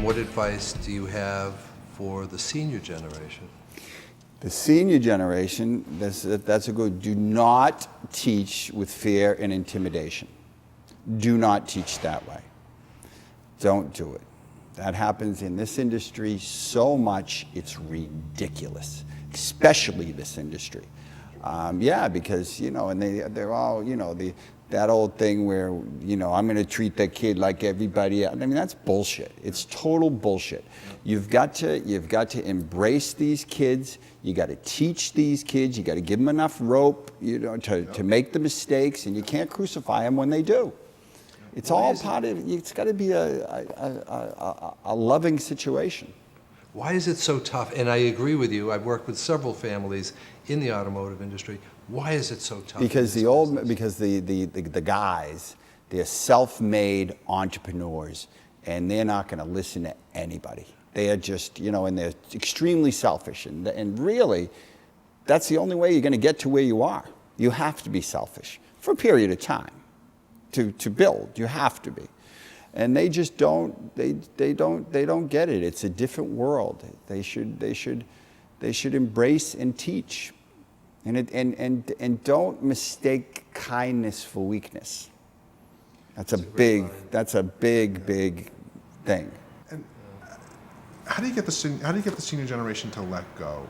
what advice do you have for the senior generation? The senior generation, that's a good, do not teach with fear and intimidation. Do not teach that way. Don't do it. That happens in this industry so much, it's ridiculous, especially this industry. Yeah, because, you know, and they're all, you know, that old thing where, you know, I'm going to treat that kid like everybody else. I mean, that's bullshit. It's total bullshit. You've got to embrace these kids. You got to teach these kids. You got to give them enough rope, you know, to make the mistakes, and you can't crucify them when they do. It's all part of, it's got to be a loving situation. Why is it so tough? And I agree with you. I've worked with several families in the automotive industry. Why is it so tough? Because the guys, they're self-made entrepreneurs, and they're not going to listen to anybody. They are just, you know, and they're extremely selfish. And really, that's the only way you're going to get to where you are. You have to be selfish for a period of time to build. You have to be. And they just don't, they don't get it. It's a different world. They should embrace and teach. And don't mistake kindness for weakness. That's a big thing. And how do you get the senior generation to let go?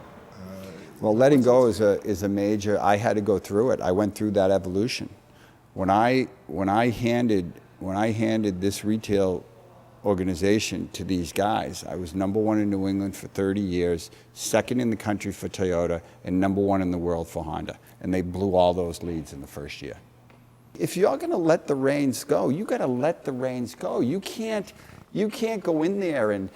Well, letting go is a major. I had to go through it. I went through that evolution. When I handed this retail organization to these guys, I was #1 in New England for 30 years, 2nd in the country for Toyota, and #1 in the world for Honda. And they blew all those leads in the first year. If you're going to let the reins go, you got to let the reins go. You can't go in there and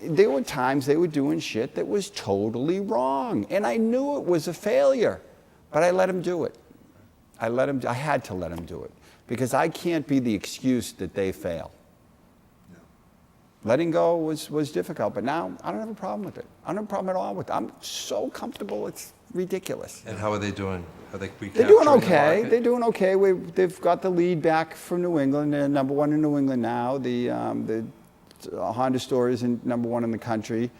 there were times they were doing shit that was totally wrong, and I knew it was a failure, but I let them do it. I had to let them do it because I can't be the excuse that they fail. Letting go was difficult, but now I don't have a problem with it. I don't have a problem at all with it. I'm so comfortable, it's ridiculous. And how are they doing? Are they recapturing They're doing okay. the market? They're doing okay. They've got the lead back from New England. They're #1 in New England now. The Honda store isn't #1 in the country,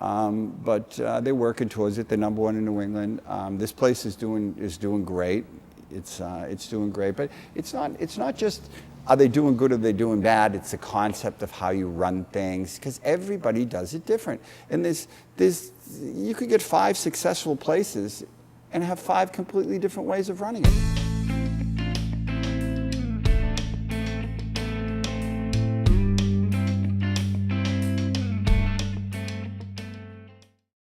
but they're working towards it. They're #1 in New England. This place is doing great. It's doing great, but it's not just are they doing good or are they doing bad. It's the concept of how you run things, because everybody does it different. And you could get 5 successful places and have 5 completely different ways of running it.